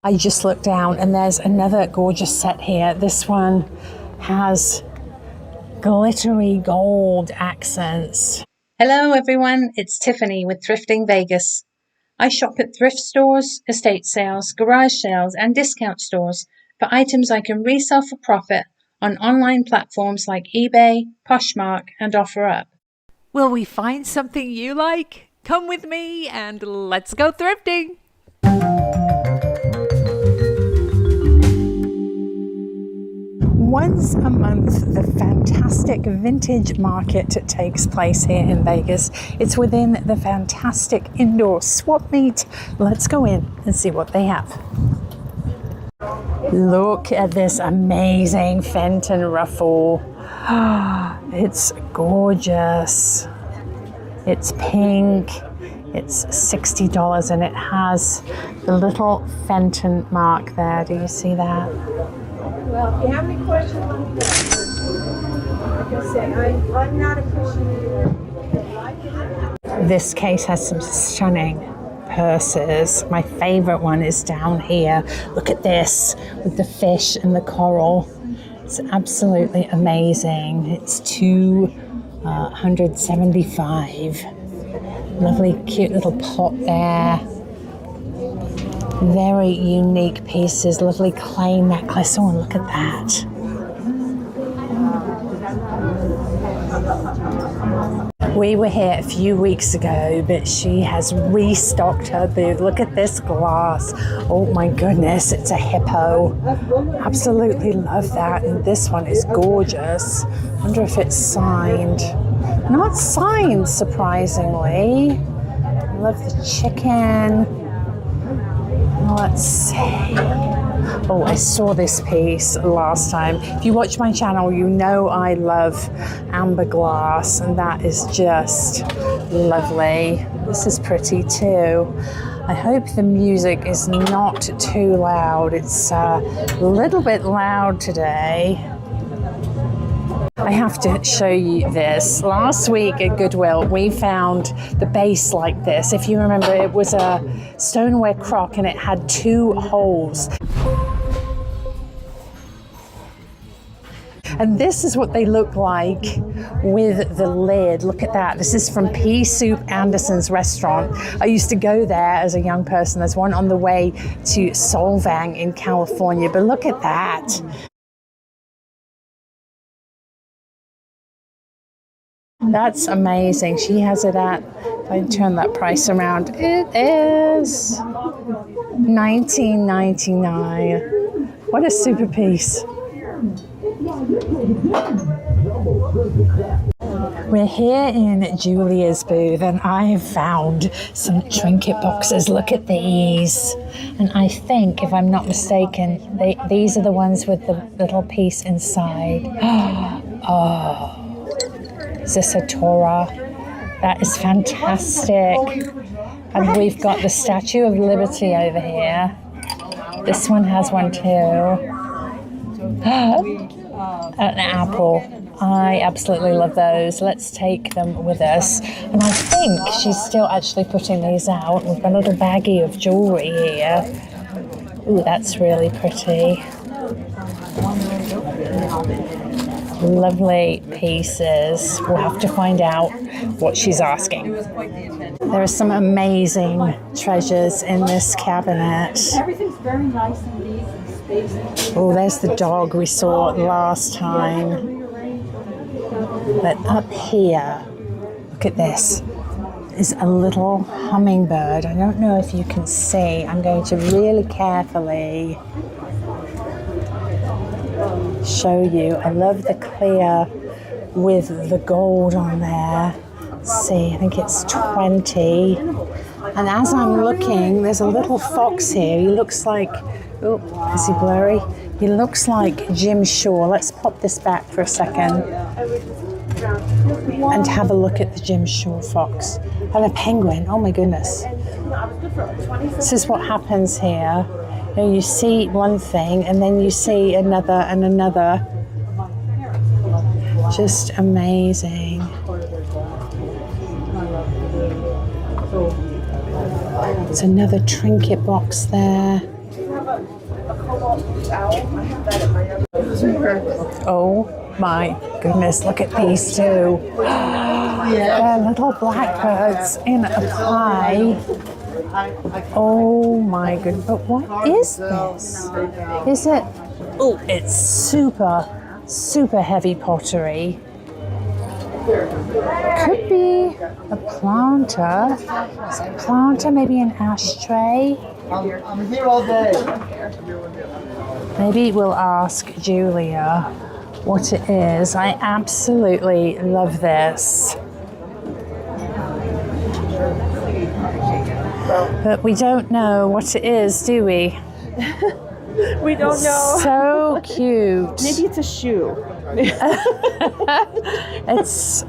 I just looked down and there's another gorgeous set here. This one has glittery gold accents. Hello everyone, it's Tiffany with Thrifting Vegas. I shop at thrift stores, estate sales, garage sales and discount stores for items I can resell for profit on online platforms like eBay, Poshmark and OfferUp. Will we find something you like? Come with me and let's go thrifting! Once a month, the fantastic vintage market takes place here in Vegas. It's within the fantastic indoor swap meet. Let's go in and see what they have. Look at this amazing Fenton ruffle. It's gorgeous. It's pink. It's $60 and it has the little Fenton mark there. Do you see that? Well, if you have any questions, let me know. Like I say, I'm not a Christian. This case has some stunning purses. My favorite one is down here. Look at this with the fish and the coral. It's absolutely amazing. It's $275. Lovely, cute little pot there. Very unique pieces, lovely clay necklace. Oh, and look at that. We were here a few weeks ago, but she has restocked her booth. Look at this glass. Oh my goodness, it's a hippo. Absolutely love that. And this one is gorgeous. Wonder if it's signed. Not signed, surprisingly. Love the chicken. Let's see. Oh, I saw this piece last time. If you watch my channel, you know I love amber glass, and that is just lovely. This is pretty too. I hope the music is not too loud. It's a little bit loud today. I have to show you this. Last week at Goodwill, we found the base like this. If you remember, it was a stoneware crock and it had 2 holes. And this is what they look like with the lid. Look at that. This is from Pea Soup Anderson's restaurant. I used to go there as a young person. There's one on the way to Solvang in California, but look at that. That's amazing. She has it at, if I turn that price around, it is $19.99. What a super piece. We're here in Julia's booth and I have found some trinket boxes. Look at these. And I think, if I'm not mistaken, these are the ones with the little piece inside. Oh. Is this a Torah? That is fantastic. And we've got the Statue of Liberty over here. This one has one too. An apple. I absolutely love those. Let's take them with us. And I think she's still actually putting these out. We've got a little baggie of jewelry here. Ooh, that's really pretty. Lovely pieces. We'll have to find out what she's asking. There are some amazing treasures in this cabinet. Everything's very nice in these spaces. Oh, there's the dog we saw last time. But up here, look at this. Is a little hummingbird. I don't know if you can see. I'm going to really carefully show you. I love the clear with the gold on there. Let's see, I think it's 20. And as I'm looking, there's a little fox here. He looks like, oh, is he blurry? He looks like Jim Shore. Let's pop this back for a second and have a look at the Jim Shore fox. And a penguin, oh my goodness. This is what happens here. You see one thing and then you see another and another. Just amazing. It's another trinket box there. cobalt owl. I have that at my other. Oh my goodness, look at these two. They're little blackbirds in a pie. Oh my goodness, but what is this? Is it, oh, it's super heavy pottery. Could be a planter. Is it a planter? Maybe an ashtray? I'm here all day. Maybe we'll ask Julia what it is. I absolutely love this. But we don't know what it is, do we? We don't know. So cute. Maybe it's a shoe. It's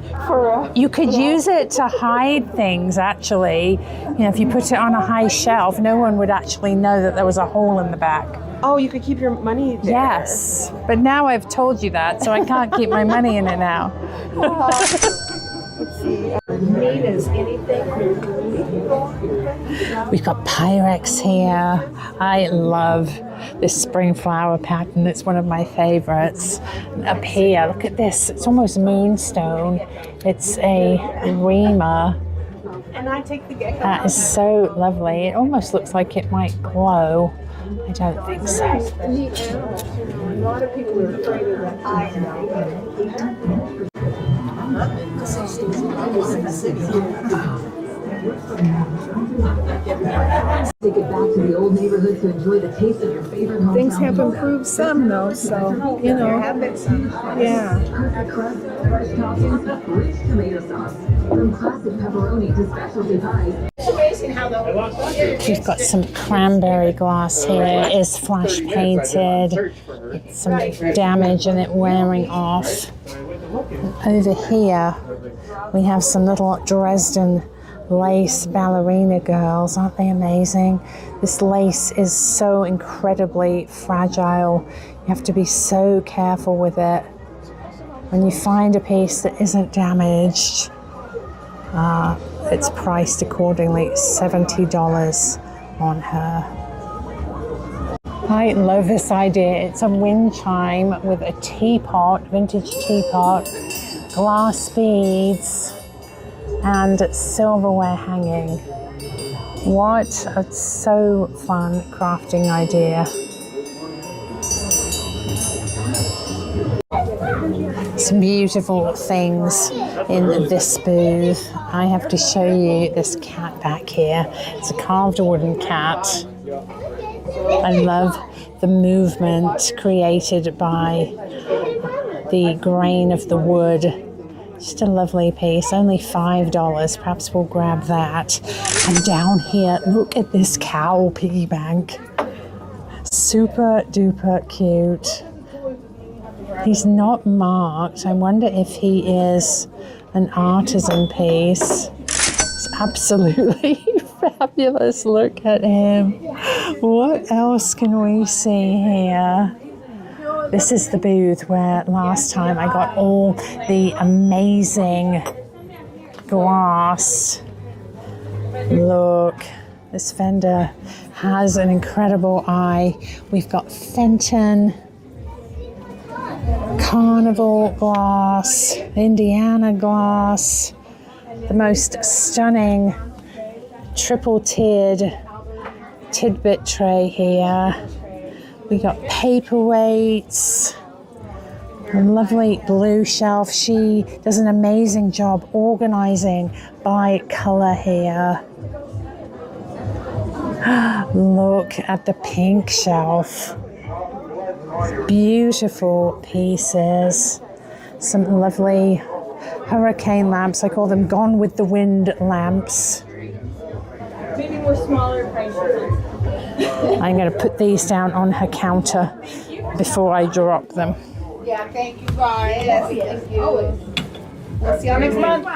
you could use it to hide things, actually. You know, if you put it on a high shelf, no one would actually know that there was a hole in the back. Oh, you could keep your money there. Yes, but now I've told you that, so I can't keep my money in it now. Let's see. Neat as anything. We've got Pyrex here. I love this spring flower pattern. It's one of my favorites. Up here, look at this. It's almost moonstone. It's a reamer. And I take the gecko. That is so lovely. It almost looks like it might glow. I don't think so. Neat animals. A lot of people are afraid of that. I know. Take it back to the old neighborhood to enjoy the taste of your favorite hometown. Things have improved some, though, so, you know. Yeah. Perfect crust, fresh toppings, rich tomato sauce. From classic pepperoni to specialty pies. We've got some cranberry glass here. It is flash painted. It's some damage and it wearing off. Over here, we have some little Dresden lace ballerina girls. Aren't they amazing? This lace is so incredibly fragile. You have to be so careful with it. When you find a piece that isn't damaged, it's priced accordingly, $70 on her. I love this idea. It's a wind chime with a teapot, vintage teapot, glass beads, and silverware hanging. What a so fun crafting idea. Some beautiful things in this booth. I have to show you this cat back here. It's a carved wooden cat. I love the movement created by the grain of the wood. Just a lovely piece, only $5. Perhaps we'll grab that. And down here, look at this cow piggy bank. Super duper cute. He's not marked. I wonder if he is an artisan piece. It's absolutely fabulous. Look at him. What else can we see here? This is the booth where last time I got all the amazing glass. Look, this vendor has an incredible eye. We've got Fenton, Carnival glass, Indiana glass, the most stunning triple-tiered tidbit tray here. We got paperweights, a lovely blue shelf. She does an amazing job organizing by color here. Look at the pink shelf. Beautiful pieces. Some lovely hurricane lamps. I call them Gone with the Wind lamps. Maybe with smaller prices. I'm going to put these down on her counter before I drop them. Yeah, thank you guys. Yes, thank you. We'll see you next month.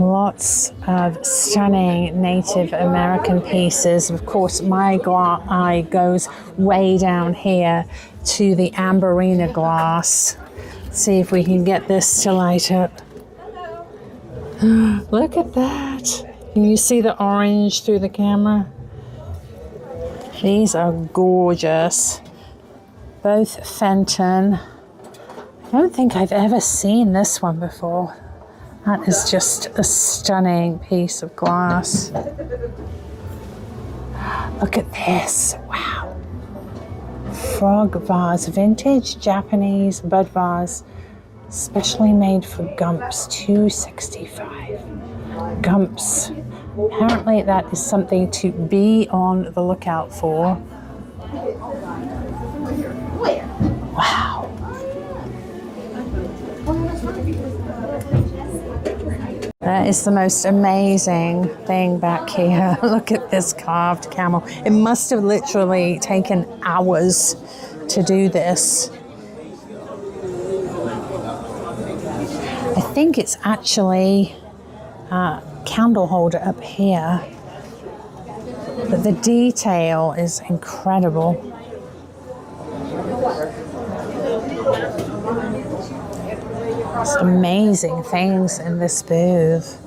Lots of stunning Native American pieces. Of course, my eye goes way down here to the Amberina glass. Let's see if we can get this to light up. Look at that. Can you see the orange through the camera? These are gorgeous. Both Fenton. I don't think I've ever seen this one before. That is just a stunning piece of glass. Look at this. Wow. Frog vase. Vintage Japanese bud vase. Specially made for Gumps. $2.65. Gumps. Apparently that is something to be on the lookout for. Wow. That is the most amazing thing back here. Look at this carved camel. It must have literally taken hours to do this. I think it's actually a candle holder up here. But the detail is incredible. Just amazing things in this booth.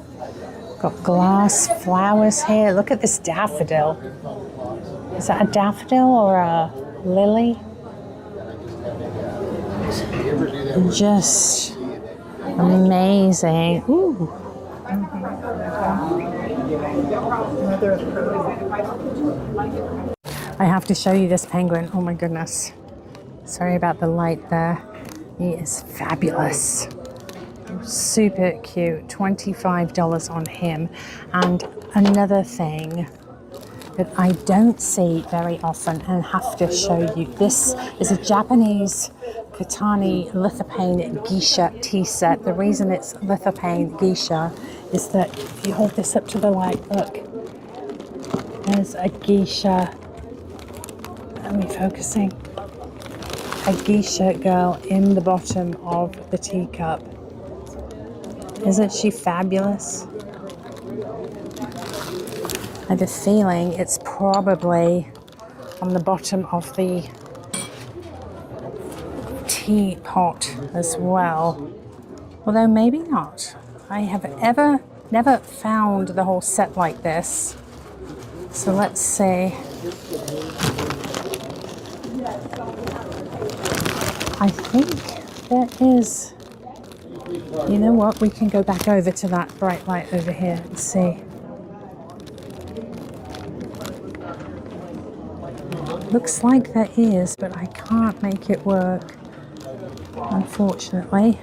Got glass flowers here. Look at this daffodil. Is that a daffodil or a lily? Just amazing. Ooh. I have to show you this penguin. Oh my goodness. Sorry about the light there. He is fabulous. Super cute. $25 on him. And another thing that I don't see very often and have to show you. This is a Japanese Katani Lithopane geisha tea set. The reason it's Lithopane geisha is that if you hold this up to the light, look, there's a geisha. Are we focusing? A geisha girl in the bottom of the teacup. Isn't she fabulous? I have a feeling it's probably on the bottom of the teapot as well. Although maybe not. I have never found the whole set like this. So let's see. I think there is. You know what? We can go back over to that bright light over here and see. Looks like there is, but I can't make it work, unfortunately.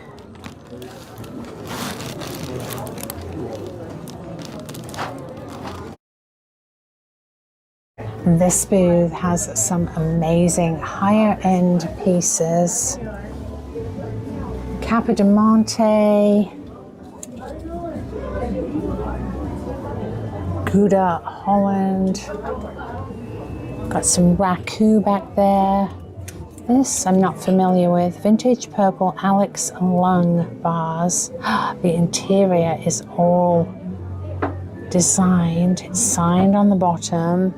This booth has some amazing higher end pieces. Capodimonte, Gouda Holland. Got some Raku back there. This I'm not familiar with. Vintage purple Alex Lung vase. The interior is all designed. It's signed on the bottom.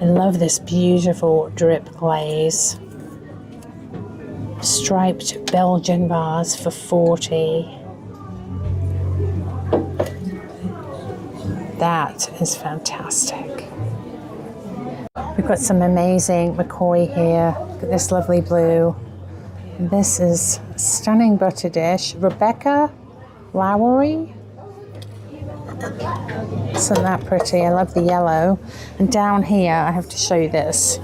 I love this beautiful drip glaze. Striped Belgian vase for $40. That is fantastic. We've got some amazing McCoy here. Look at this lovely blue. This is a stunning butter dish. Rebecca Lowery. Isn't that pretty? I love the yellow. And down here, I have to show you this.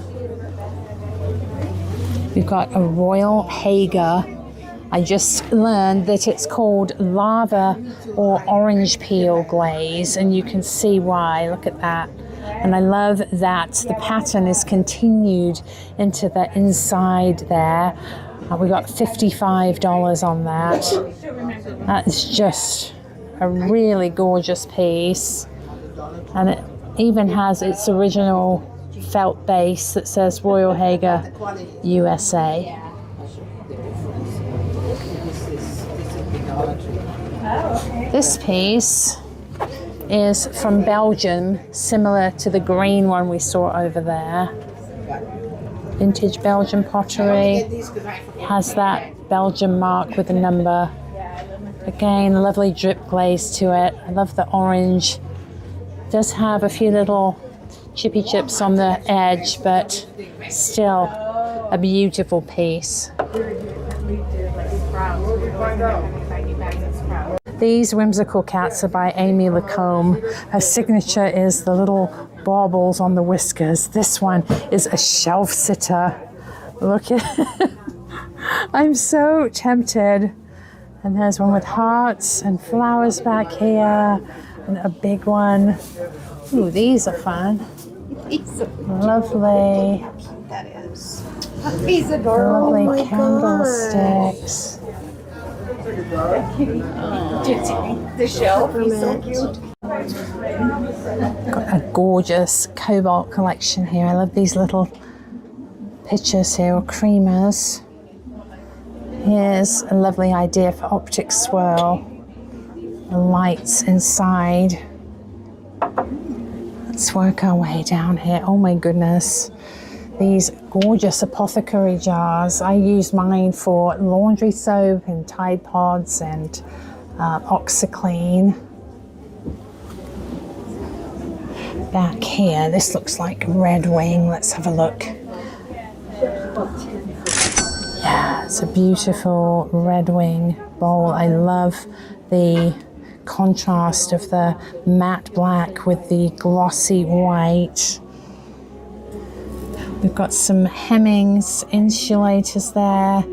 We've got a Royal Hager. I just learned that it's called lava or orange peel glaze, and you can see why. Look at that. And I love that the pattern is continued into the inside there. We got $55 on that. That is just a really gorgeous piece. And it even has its original felt base that says Royal Hager USA. This piece is from Belgium, similar to the green one we saw over there. Vintage Belgian pottery. Has that Belgian mark with a number. Again, lovely drip glaze to it. I love the orange. It does have a few little chippy chips on the edge, but still a beautiful piece. These whimsical cats are by Amy Lacombe. Her signature is the little baubles on the whiskers. This one is a shelf sitter. Look at I'm so tempted. And there's one with hearts and flowers back here, and a big one. Ooh, these are fun. Lovely. That is. He's adorable. Lovely candlesticks. The shelf is so cute. Got a gorgeous cobalt collection here. I love these little pictures here, or creamers. Here's a lovely idea for optic swirl. The lights inside. Let's work our way down here. Oh my goodness. These gorgeous apothecary jars. I use mine for laundry soap and Tide Pods and OxiClean. Back here, this looks like Red Wing. Let's have a look. Yeah, it's a beautiful Red Wing bowl. I love the contrast of the matte black with the glossy white. We've got some Hemmings insulators there.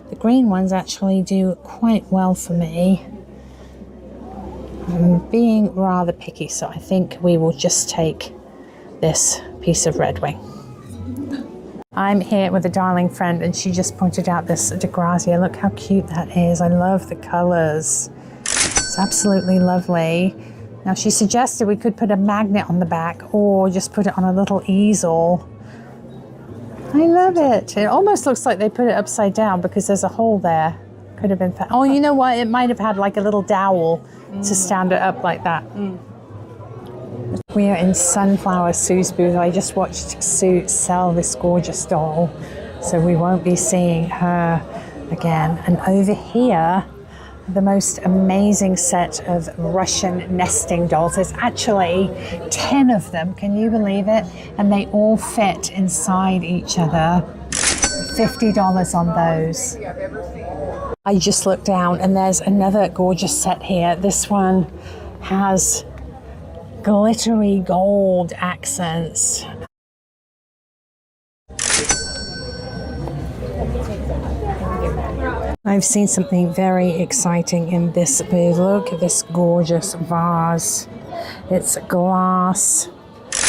The green ones actually do quite well for me. I'm being rather picky, so I think we will just take this piece of Red Wing. I'm here with a darling friend, and she just pointed out this DeGrazia. Look how cute that is. I love the colors. It's absolutely lovely. Now, she suggested we could put a magnet on the back or just put it on a little easel. I love it. It almost looks like they put it upside down because there's a hole there. Could have been. Oh, you know what? It might have had like a little dowel to stand it up like that. We are in Sunflower Sue's booth. I just watched Sue sell this gorgeous doll, so we won't be seeing her again. And over here, the most amazing set of Russian nesting dolls. There's actually 10 of them, can you believe it? And they all fit inside each other. $50 on those. I just looked down and there's another gorgeous set here. This one has glittery gold accents. I've seen something very exciting in this booth. Look at this gorgeous vase. It's glass.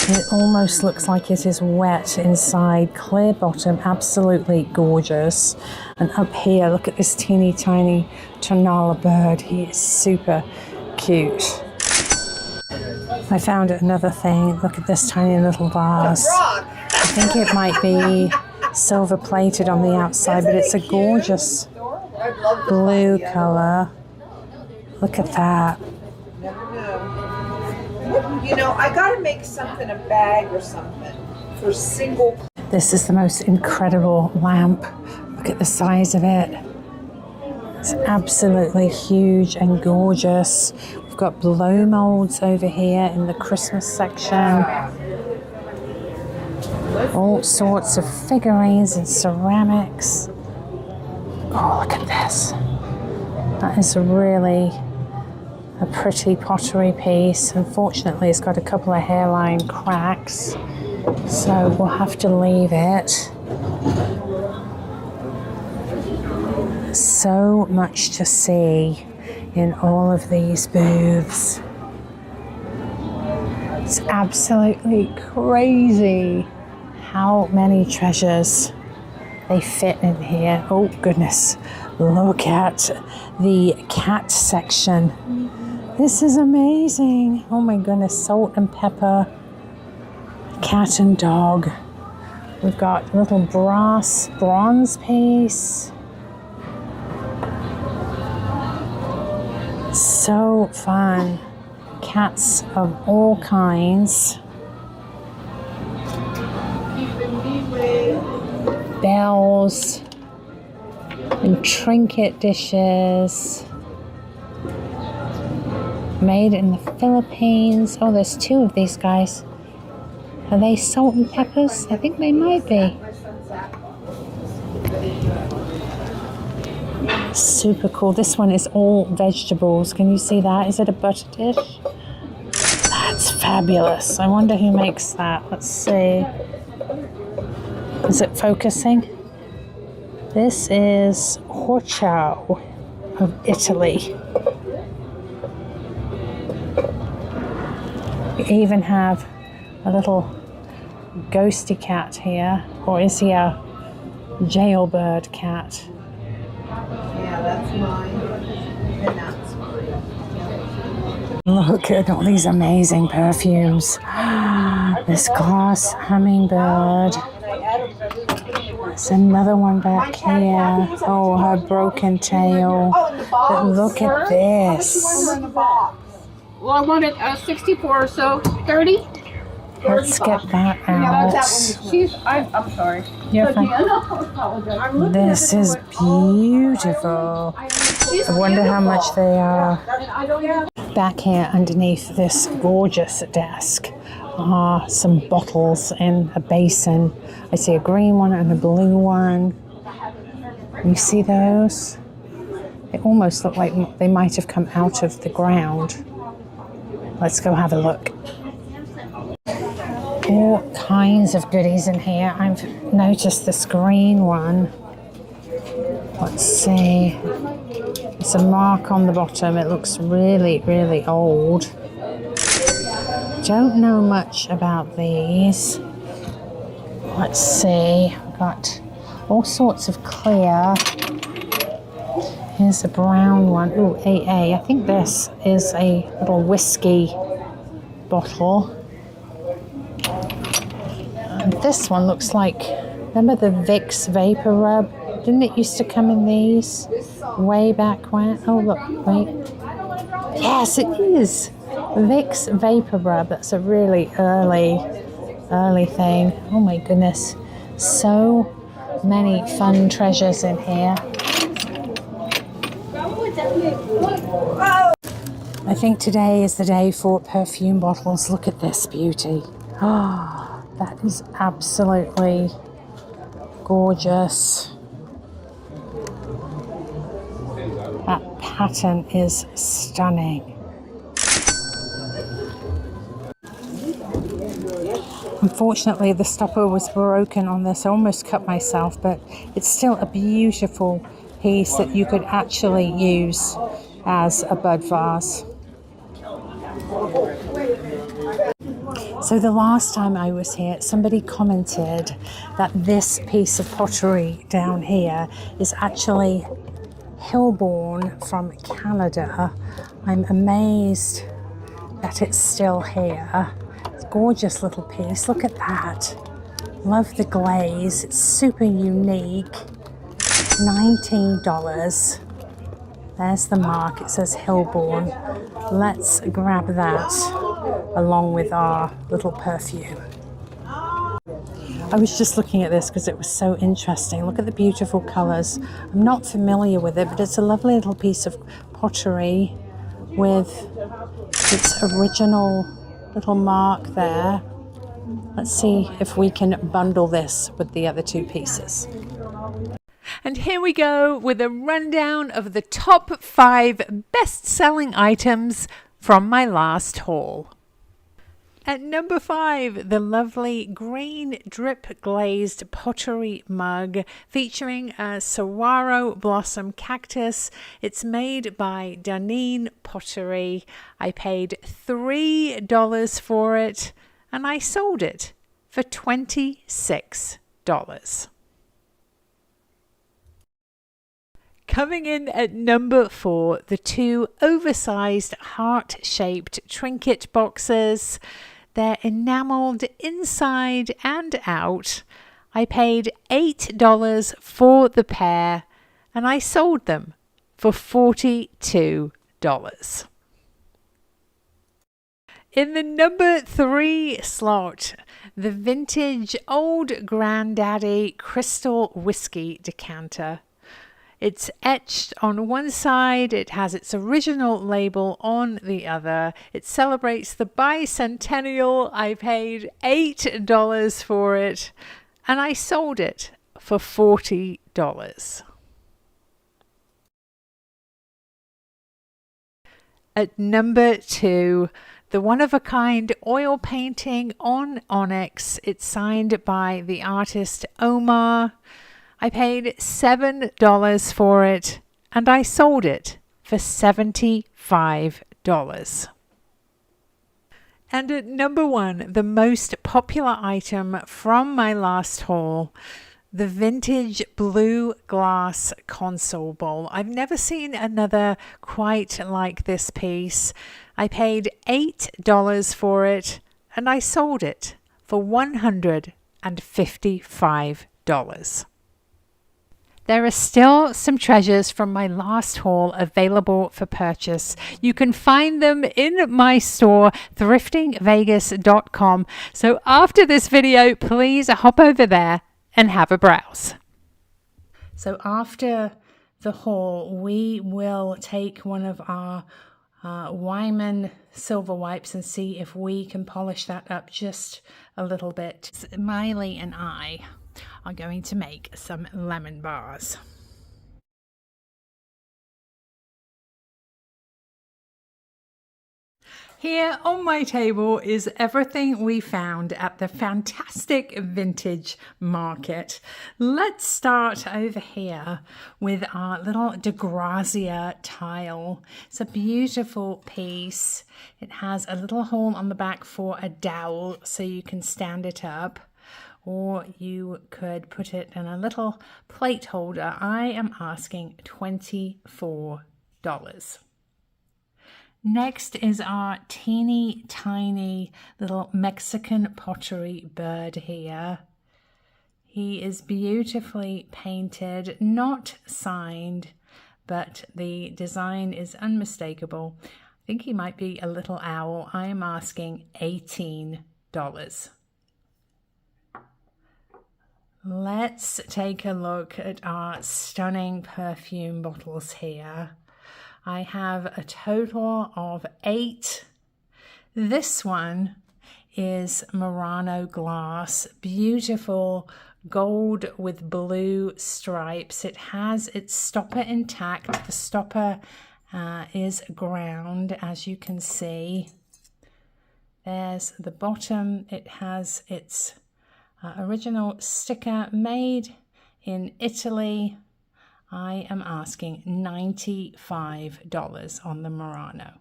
It almost looks like it is wet inside. Clear bottom, absolutely gorgeous. And up here, look at this teeny tiny Tonala bird. He is super cute. I found another thing. Look at this tiny little vase. I think it might be silver plated on the outside, but it's a gorgeous blue color. Look at that. You know, I gotta make something, a bag or something for single. This is the most incredible lamp. Look at the size of it. It's absolutely huge and gorgeous. We've got blow molds over here in the Christmas section. All sorts of figurines and ceramics. Oh, look at this. That is really a pretty pottery piece. Unfortunately, it's got a couple of hairline cracks, so we'll have to leave it. So much to see in all of these booths. It's absolutely crazy how many treasures they fit in here. Oh goodness, look at the cat section. This is amazing. Oh my goodness, salt and pepper, cat and dog. We've got a little bronze piece. So fun. Cats of all kinds. Bells and trinket dishes. Made in the Philippines. Oh, there's two of these guys. Are they salt and peppers? I think they might be. Super cool. This one is all vegetables. Can you see that? Is it a butter dish? That's fabulous. I wonder who makes that. Let's see. Is it focusing? This is Horchao of Italy. You even have a little ghosty cat here. Or is he a jailbird cat? Yeah, that's mine. And that's mine. Look at all these amazing perfumes. This glass hummingbird. There's another one back here. Oh, her broken tail. But look at this. Well, I wanted 64 or so, 30. Let's get that out. I'm sorry. You're fine. This is beautiful. I wonder how much they are. Back here underneath this gorgeous desk are some bottles in a basin. I see a green one and a blue one. You see those? They almost look like they might have come out of the ground. Let's go have a look. All kinds of goodies in here. I've noticed this green one. Let's see. It's a mark on the bottom. It looks really, really old. Don't know much about these. Let's see. We've got all sorts of clear. Here's a brown one. Ooh, AA. I think this is a little whiskey bottle. And this one looks like, remember the Vicks Vapor Rub? Didn't it used to come in these way back when? Oh, look, wait. Yes, it is. Vicks Vapor Rub. That's a really early thing. Oh my goodness. So many fun treasures in here. I think today is the day for perfume bottles. Look at this beauty. Oh, that is absolutely gorgeous. That pattern is stunning. Unfortunately, the stopper was broken on this. I almost cut myself, but it's still a beautiful piece that you could actually use as a bud vase. So the last time I was here, somebody commented that this piece of pottery down here is actually Hillborn from Canada. I'm amazed that it's still here. It's a gorgeous little piece. Look at that. Love the glaze. It's super unique. $19. There's the mark. It says Hillborn. Let's grab that along with our little perfume. I was just looking at this because it was so interesting. Look at the beautiful colours. I'm not familiar with it, but it's a lovely little piece of pottery with its original little mark there. Let's see if we can bundle this with the other two pieces. And here we go with a rundown of the top 5 best-selling items from my last haul. At number 5, the lovely green drip glazed pottery mug featuring a saguaro blossom cactus. It's made by Dunedin Pottery. I paid $3 for it and I sold it for $26. Coming in at number 4, the 2 oversized heart-shaped trinket boxes. They're enameled inside and out. I paid $8 for the pair and I sold them for $42. In the number 3 slot, the vintage Old Grandaddy Crystal Whiskey Decanter. It's etched on one side, it has its original label on the other. It celebrates the bicentennial. I paid $8 for it and I sold it for $40. At number 2, the one-of-a-kind oil painting on onyx. It's signed by the artist Omar. I paid $7 for it and I sold it for $75. And at number 1, the most popular item from my last haul, the vintage blue glass console bowl. I've never seen another quite like this piece. I paid $8 for it and I sold it for $155. There are still some treasures from my last haul available for purchase. You can find them in my store, thriftingvegas.com. So after this video, please hop over there and have a browse. So after the haul, we will take one of our Wyman silver wipes and see if we can polish that up just a little bit. Miley and I are going to make some lemon bars. Here on my table is everything we found at the fantastic vintage market. Let's start over here with our little DeGrazia tile. It's a beautiful piece. It has a little hole on the back for a dowel so you can stand it up, or you could put it in a little plate holder. I am asking $24. Next is our teeny tiny little Mexican pottery bird here. He is beautifully painted, not signed, but the design is unmistakable. I think he might be a little owl. I am asking $18. Let's take a look at our stunning perfume bottles here. I have a total of 8. This one is Murano glass, beautiful gold with blue stripes. It has its stopper intact. The stopper is ground, as you can see. There's the bottom. It has its original sticker made in Italy. I am asking $95 on the Murano.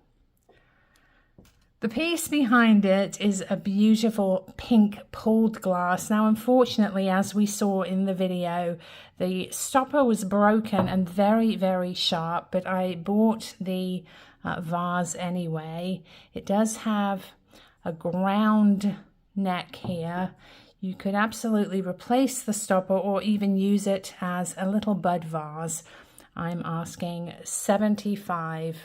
The piece behind it is a beautiful pink pulled glass. Now, unfortunately, as we saw in the video, the stopper was broken and very, very sharp, but I bought the vase anyway. It does have a ground neck here. You could absolutely replace the stopper or even use it as a little bud vase. I'm asking $75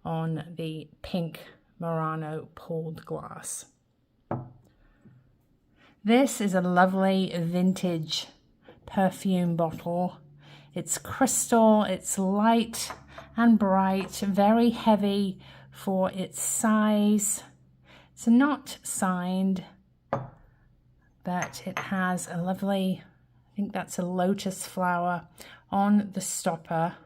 on the pink Murano pulled glass. This is a lovely vintage perfume bottle. It's crystal, it's light and bright, very heavy for its size. It's not signed, but it has a lovely, I think that's a lotus flower on the stopper.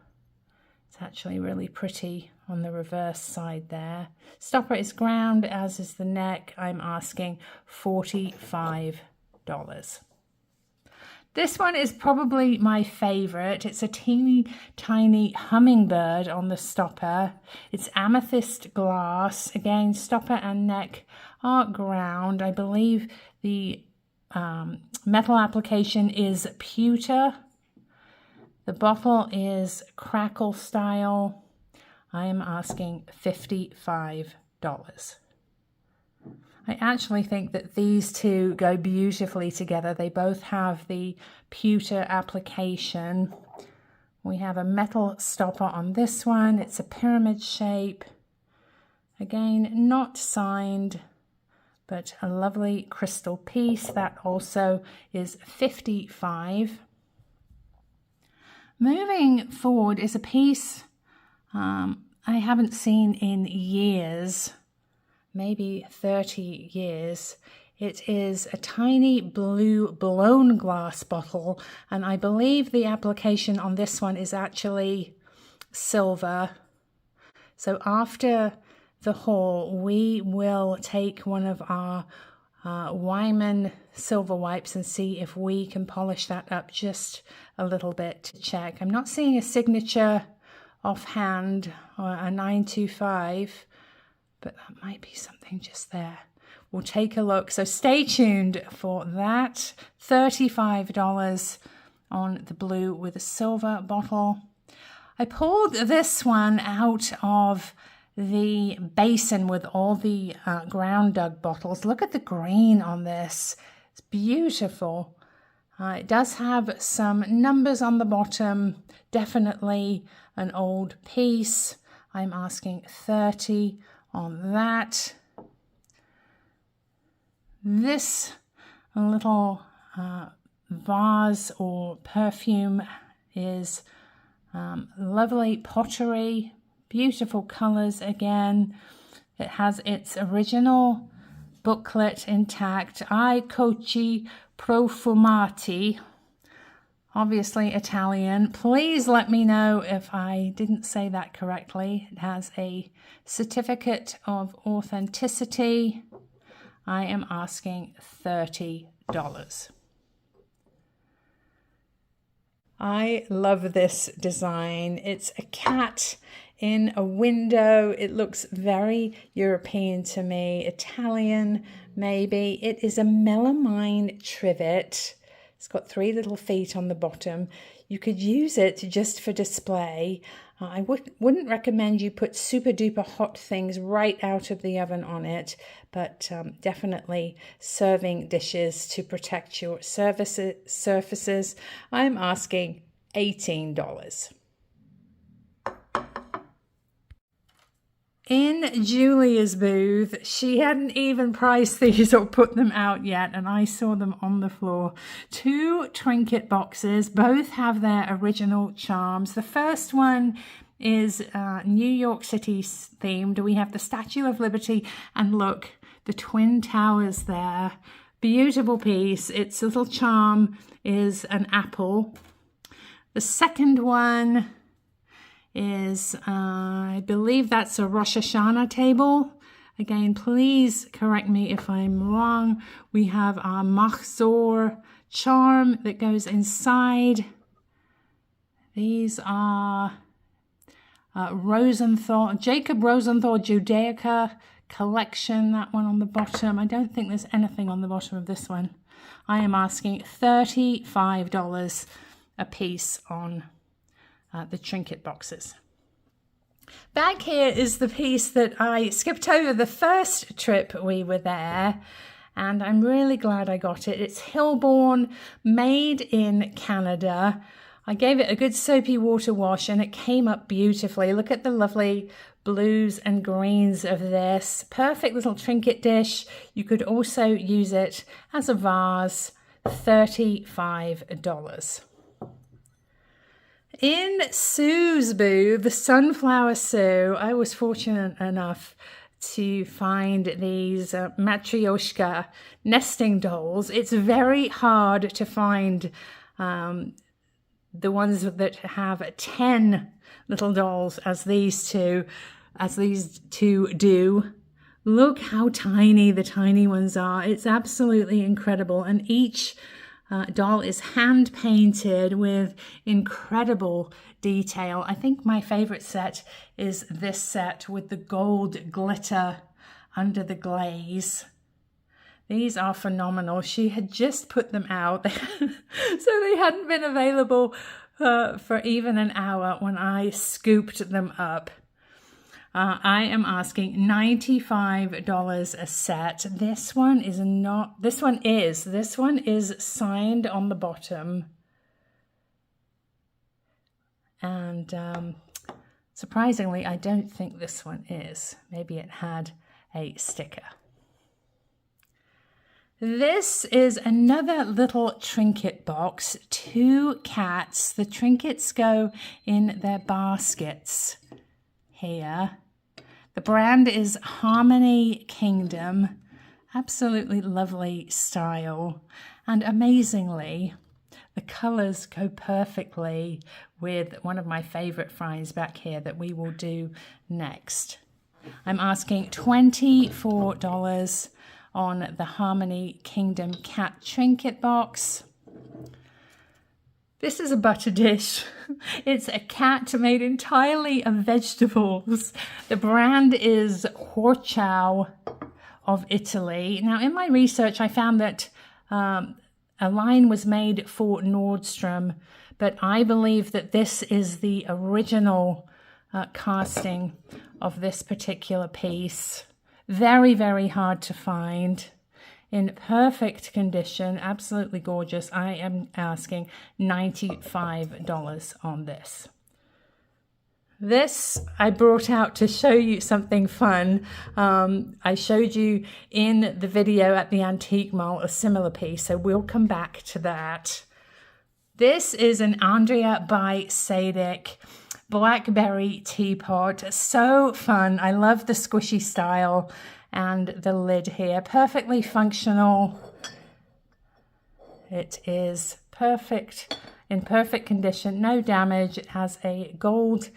It's actually really pretty on the reverse side there. Stopper is ground, as is the neck. I'm asking $45. This one is probably my favorite. It's a teeny tiny hummingbird on the stopper. It's amethyst glass. Again, stopper and neck are ground. I believe the metal application is pewter. The bottle is crackle style. I am asking $55. I actually think that these two go beautifully together. They both have the pewter application. We have a metal stopper on this one. It's a pyramid shape. Again, not signed, but a lovely crystal piece. That also is $55. Moving forward is a piece I haven't seen in years, maybe 30 years. It is a tiny blue blown glass bottle, and I believe the application on this one is actually silver. So after the haul, we will take one of our Wyman silver wipes and see if we can polish that up just a little bit to check. I'm not seeing a signature offhand or a 925, but that might be something just there. We'll take a look. So stay tuned for that. $35 on the blue with a silver bottle. I pulled this one out of the basin with all the ground dug bottles. Look at the green on this. It's beautiful. It does have some numbers on the bottom. Definitely an old piece. I'm asking $30 on that. This little vase or perfume is lovely pottery. Beautiful colors again. It has its original booklet intact. I Coci Profumati. Obviously Italian. Please let me know if I didn't say that correctly. It has a certificate of authenticity. I am asking $30. I love this design. It's a cat in a window. It looks very European to me, Italian maybe. It is a melamine trivet. It's got 3 little feet on the bottom. You could use it just for display. I wouldn't recommend you put super duper hot things right out of the oven on it, but definitely serving dishes to protect your surfaces. I'm asking $18. In Julia's booth, she hadn't even priced these or put them out yet, and I saw them on the floor. 2 trinket boxes, both have their original charms. The first one is New York City themed. We have the Statue of Liberty, and look, the Twin Towers there. Beautiful piece. Its little charm is an apple. The second one is, I believe that's a Rosh Hashanah table. Again, please correct me if I'm wrong. We have our Machzor charm that goes inside. These are Rosenthal, Jacob Rosenthal Judaica collection, that one on the bottom. I don't think there's anything on the bottom of this one. I am asking $35 a piece on the trinket boxes. Back here is the piece that I skipped over the first trip we were there, and I'm really glad I got it. It's Hillborn, made in Canada. I gave it a good soapy water wash and it came up beautifully. Look at the lovely blues and greens of this. Perfect little trinket dish. You could also use it as a vase. $35. In Sue's booth, the Sunflower Sue, I was fortunate enough to find these Matryoshka nesting dolls. It's very hard to find the ones that have 10 little dolls as these two do. Look how tiny the tiny ones are. It's absolutely incredible. And each doll is hand painted with incredible detail. I think my favorite set is this set with the gold glitter under the glaze. These are phenomenal. She had just put them out, so they hadn't been available for even an hour when I scooped them up. I am asking $95 a set. This one is not, this one is signed on the bottom. And surprisingly, I don't think this one is. Maybe it had a sticker. This is another little trinket box. 2 cats. The trinkets go in their baskets here. The brand is Harmony Kingdom. Absolutely lovely style. And amazingly, the colors go perfectly with one of my favorite finds back here that we will do next. I'm asking $24 on the Harmony Kingdom cat trinket box. This is a butter dish. It's a cat made entirely of vegetables. The brand is Horchao of Italy. Now, in my research, I found that a line was made for Nordstrom, but I believe that this is the original casting of this particular piece. Very, very hard to find. In perfect condition, absolutely gorgeous. I am asking $95 on this. This I brought out to show you something fun. I showed you in the video at the Antique Mall a similar piece, so we'll come back to that. This is an Andrea by Sadik blackberry teapot. So fun. I love the squishy style and the lid here. Perfectly functional. It is perfect, in perfect condition, no damage. It has a gold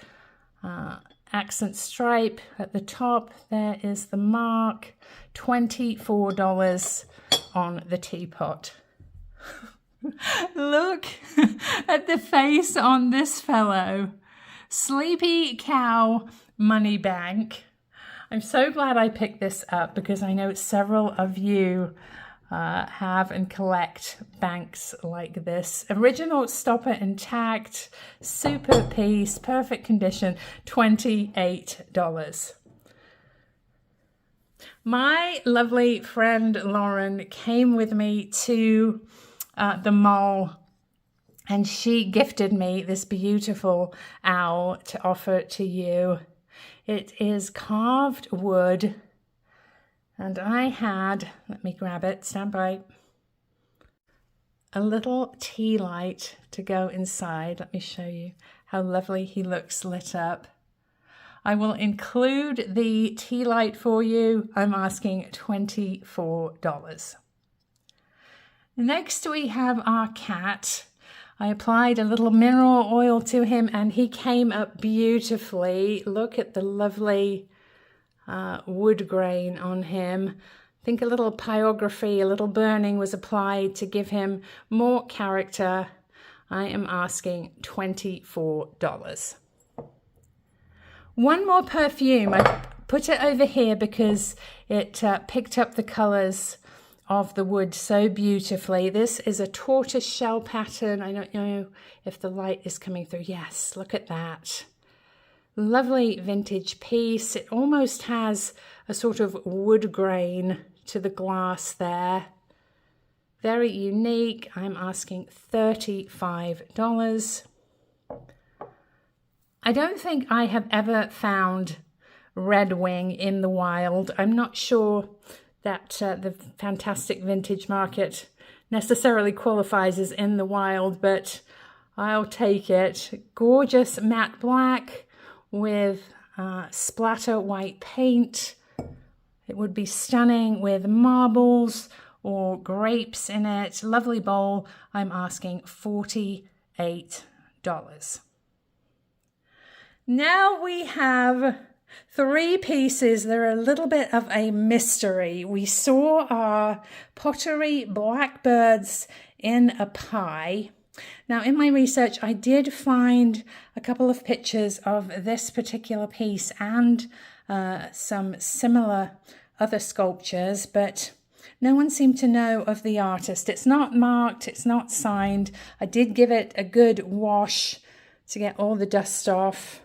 accent stripe at the top. There is the mark. $24 on the teapot. Look at the face on this fellow. Sleepy Cow Money Bank. I'm so glad I picked this up because I know several of you have and collect banks like this. Original stopper intact, super piece, perfect condition, $28. My lovely friend Lauren came with me to the mall, and she gifted me this beautiful owl to offer to you. It is carved wood, and I had, let me grab it, stand by, a little tea light to go inside. Let me show you how lovely he looks lit up. I will include the tea light for you. I'm asking $24. Next we have our cat. I applied a little mineral oil to him and he came up beautifully. Look at the lovely wood grain on him. I think a little pyrography, a little burning was applied to give him more character. I am asking $24. One more perfume. I put it over here because it picked up the colors of the wood so beautifully. This is a tortoise shell pattern. I don't know if the light is coming through. Yes, look at that. Lovely vintage piece. It almost has a sort of wood grain to the glass there. Very unique. I'm asking $35. I don't think I have ever found Red Wing in the wild. I'm not sure that the fantastic vintage market necessarily qualifies as in the wild, but I'll take it. Gorgeous matte black with splatter white paint. It would be stunning with marbles or grapes in it. Lovely bowl. I'm asking $48. Now we have 3 pieces. They're a little bit of a mystery. We saw our pottery blackbirds in a pie. Now, in my research, I did find a couple of pictures of this particular piece and some similar other sculptures, but no one seemed to know of the artist. It's not marked, it's not signed. I did give it a good wash to get all the dust off.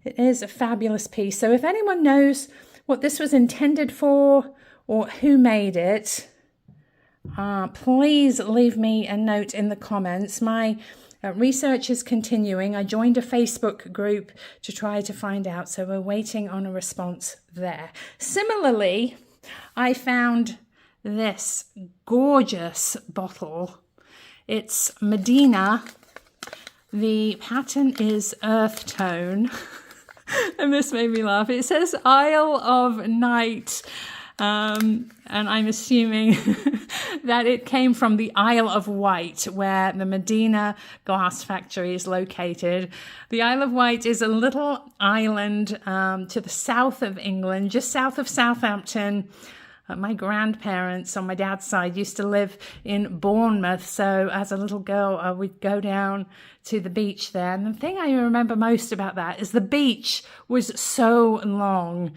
It is a fabulous piece. So if anyone knows what this was intended for or who made it, please leave me a note in the comments. My research is continuing. I joined a Facebook group to try to find out, so we're waiting on a response there. Similarly, I found this gorgeous bottle. It's Medina. The pattern is earth tone. And this made me laugh. It says Isle of Night. And I'm assuming that it came from the Isle of Wight, where the Medina glass factory is located. The Isle of Wight is a little island to the south of England, just south of Southampton. My grandparents on my dad's side used to live in Bournemouth, so as a little girl I would go down to the beach there. And the thing I remember most about that is the beach was so long.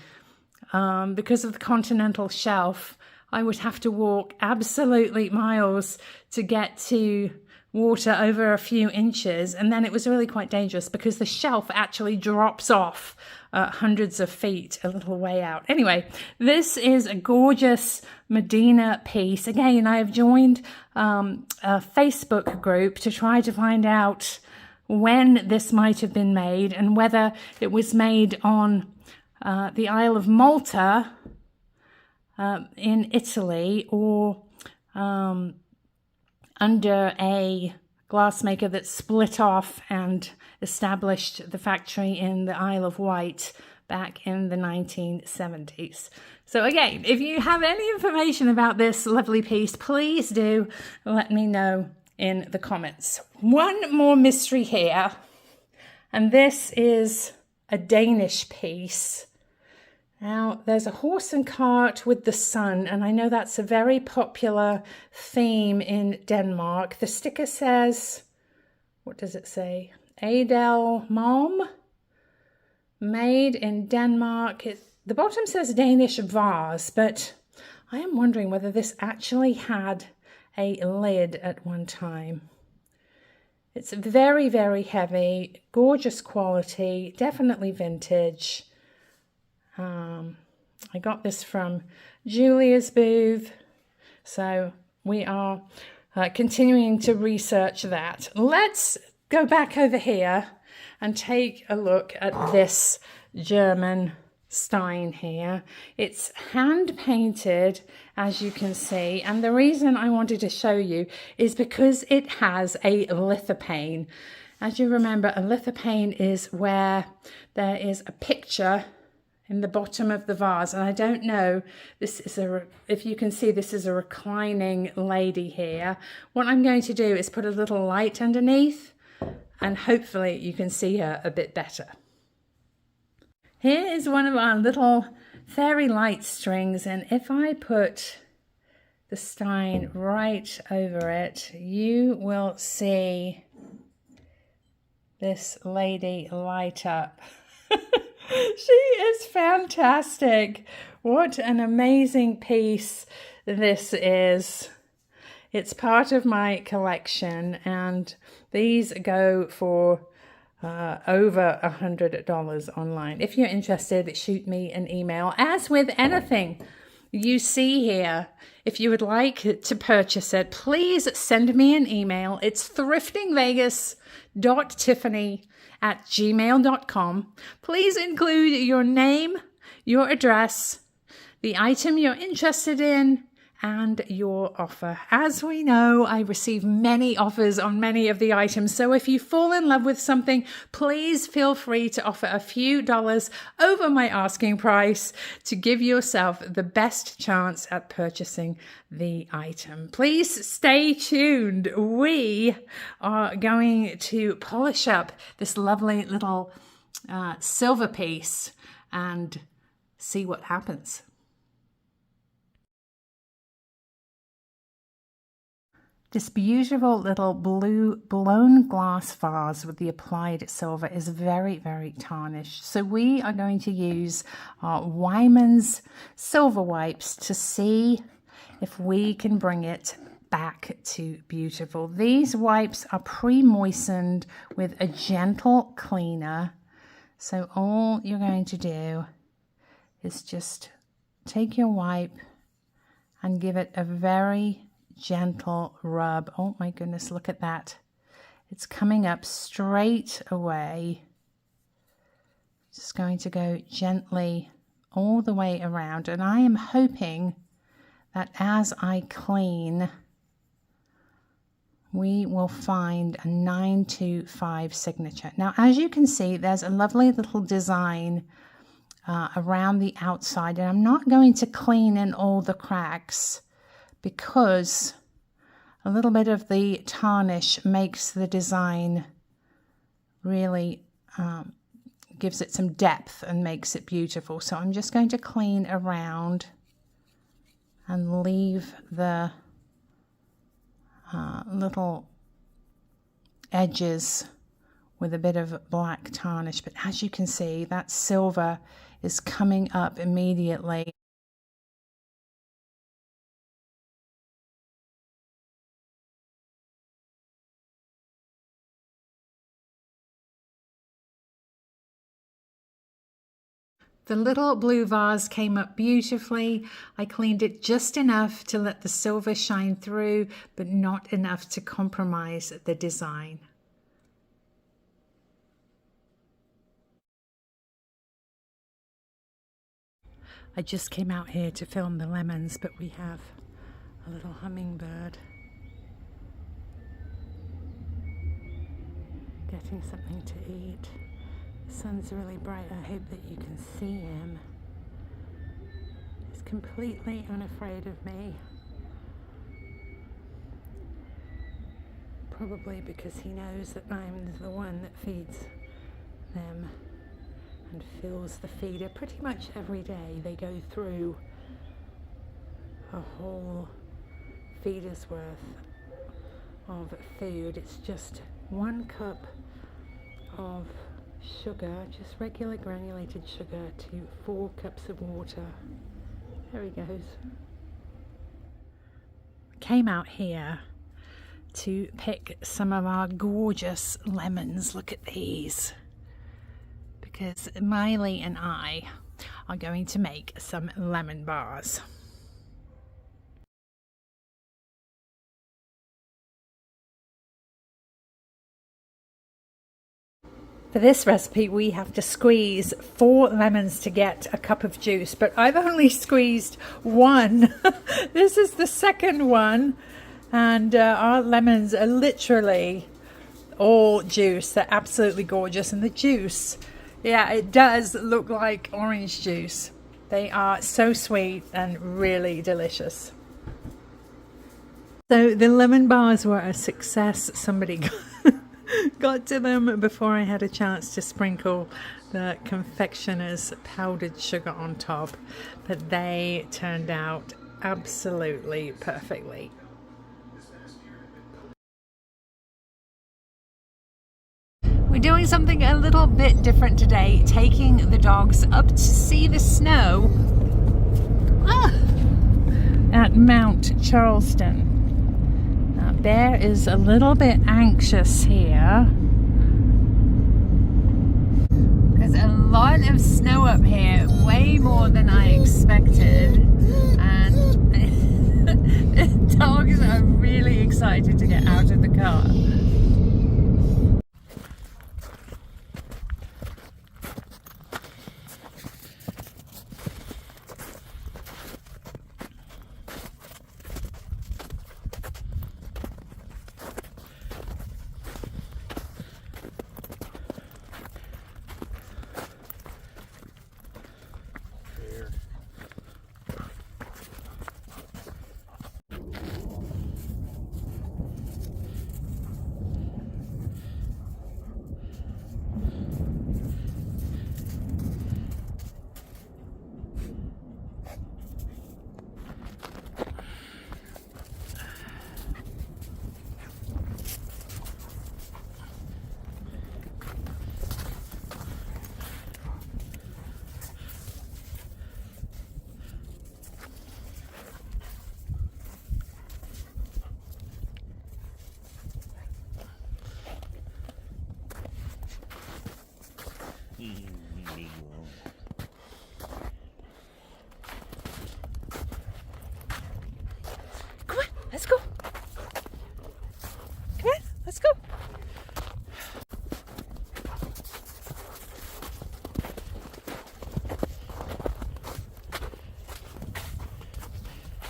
Because of the continental shelf, I would have to walk absolutely miles to get to water over a few inches. And then it was really quite dangerous because the shelf actually drops off hundreds of feet a little way out. Anyway, this is a gorgeous Medina piece. Again, I have joined a Facebook group to try to find out when this might have been made and whether it was made on the Isle of Malta in Italy, or under a glassmaker that split off and established the factory in the Isle of Wight back in the 1970s. So again, if you have any information about this lovely piece, please do let me know in the comments. One more mystery here, and this is a Danish piece. Now, there's a horse and cart with the sun, and I know that's a very popular theme in Denmark. The sticker says, what does it say? Adel Malm, made in Denmark. The bottom says Danish vase, but I am wondering whether this actually had a lid at one time. It's very, very heavy, gorgeous quality, definitely vintage. I got this from Julia's booth, so we are continuing to research that. Let's go back over here and take a look at this German Stein here. It's hand painted, as you can see, and the reason I wanted to show you is because it has a lithopane. As you remember, a lithopane is where there is a picture in the bottom of the vase, and I don't know, this is if you can see, this is a reclining lady here. What I'm going to do is put a little light underneath, and hopefully you can see her a bit better. Here is one of our little fairy light strings, and if I put the Stein right over it, you will see this lady light up. She is fantastic. What an amazing piece this is. It's part of my collection, and these go for over $100 online. If you're interested, shoot me an email. As with anything you see here, if you would like to purchase it, please send me an email. It's thriftingvegas.tiffany@gmail.com. Please include your name, your address, the item you're interested in, and your offer. As we know, I receive many offers on many of the items, so if you fall in love with something, please feel free to offer a few dollars over my asking price to give yourself the best chance at purchasing the item. Please stay tuned. We are going to polish up this lovely little silver piece and see what happens. This beautiful little blue blown glass vase with the applied silver is very, very tarnished. So we are going to use our Wyman's silver wipes to see if we can bring it back to beautiful. These wipes are pre-moistened with a gentle cleaner. So all you're going to do is just take your wipe and give it a very gentle rub. Oh my goodness, look at that. It's coming up straight away. Just going to go gently all the way around, and I am hoping that as I clean, we will find a 925 signature. Now, as you can see, there's a lovely little design around the outside, and I'm not going to clean in all the cracks because a little bit of the tarnish makes the design really, gives it some depth and makes it beautiful. So I'm just going to clean around and leave the little edges with a bit of black tarnish. But as you can see, that silver is coming up immediately. The little blue vase came up beautifully. I cleaned it just enough to let the silver shine through, but not enough to compromise the design. I just came out here to film the lemons, but we have a little hummingbird getting something to eat. The sun's really bright. I hope that you can see him. He's completely unafraid of me. Probably because he knows that I'm the one that feeds them and fills the feeder pretty much every day. They go through a whole feeder's worth of food. It's just 1 cup of sugar, just regular granulated sugar, to 4 cups of water. There he goes. Came out here to pick some of our gorgeous lemons. Look at these. Because Miley and I are going to make some lemon bars. For this recipe, we have to squeeze 4 lemons to get a cup of juice, but I've only squeezed 1. This is the second one, and our lemons are literally all juice. They're absolutely gorgeous, and the juice, yeah, it does look like orange juice. They are so sweet and really delicious. So the lemon bars were a success. Somebody got to them before I had a chance to sprinkle the confectioner's powdered sugar on top, but they turned out absolutely perfectly. We're doing something a little bit different today, taking the dogs up to see the snow at Mount Charleston. Now, Bear is a little bit anxious here. There's a lot of snow up here, way more than I expected, and the dogs are really excited to get out of the car. Come on, let's go. Come on, let's go.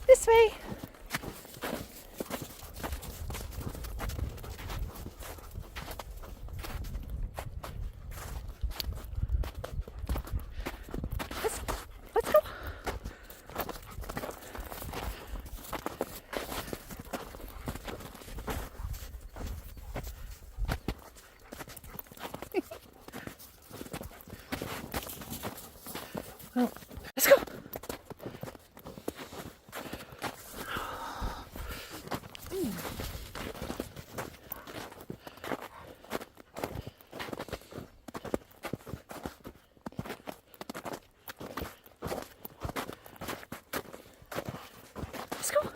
This this way. Let's go. Oh, let's go. Let's go.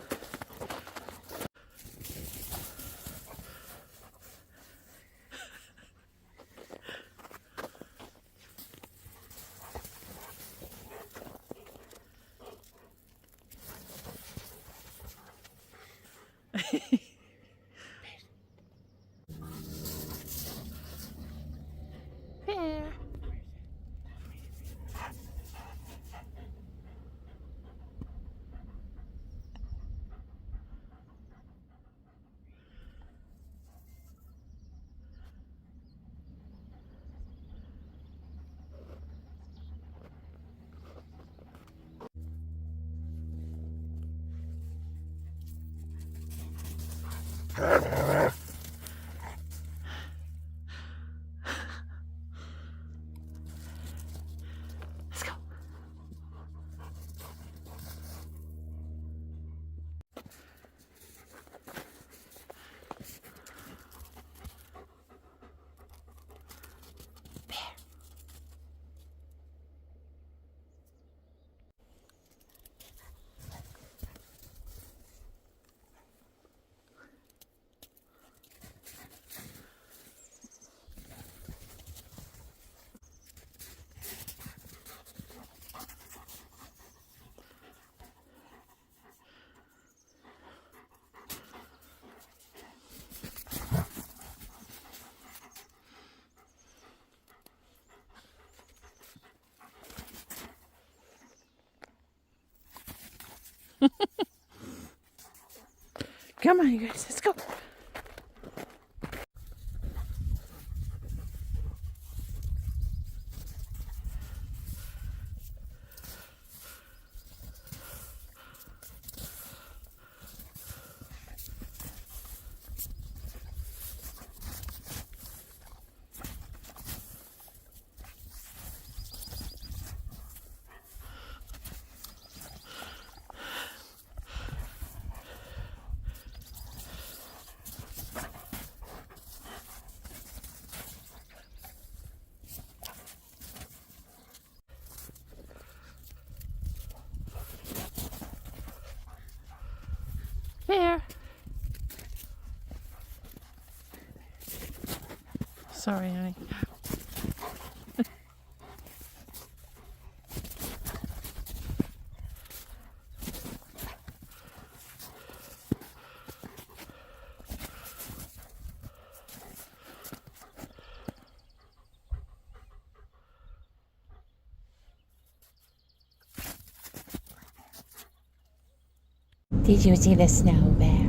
There. Let's go. Come on, you guys, let's go. There. Sorry, honey. Did you see the snow, Bear?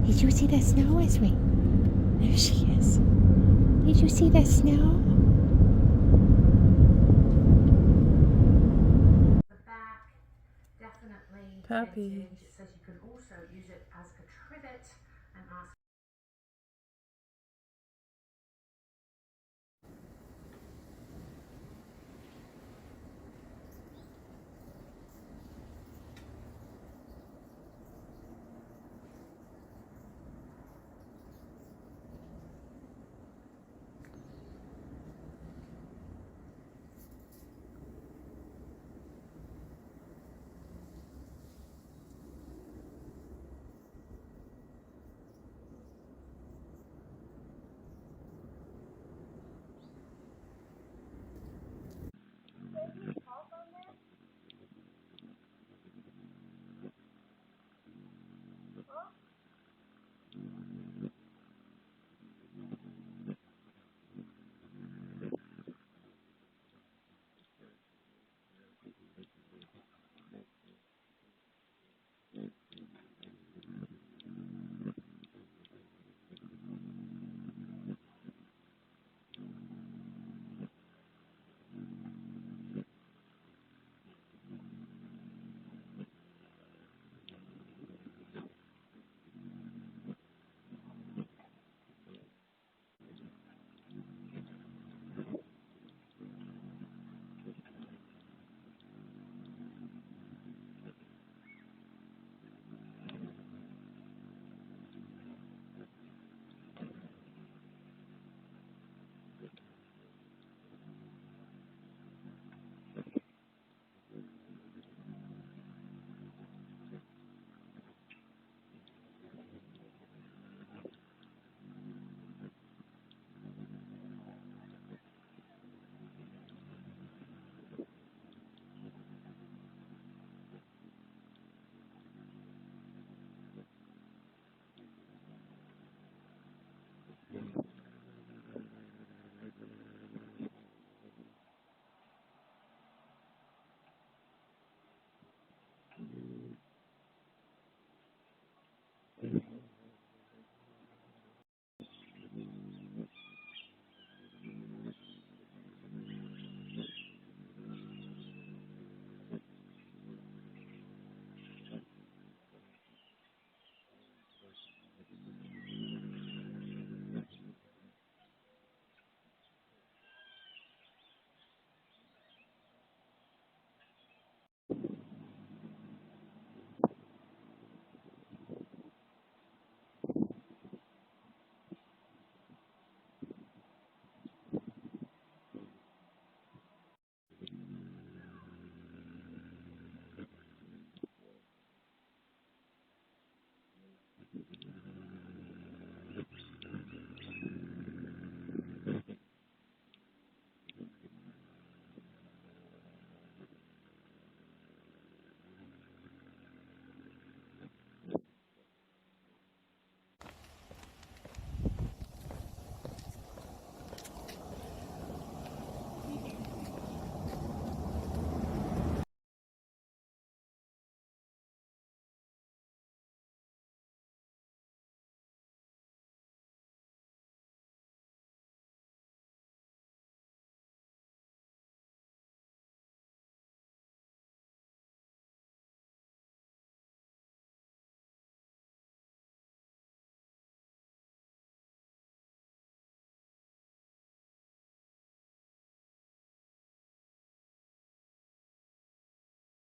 Did you see the snow, Esme? There she is. Did you see the snow? The back, definitely Puppies. vintage. It says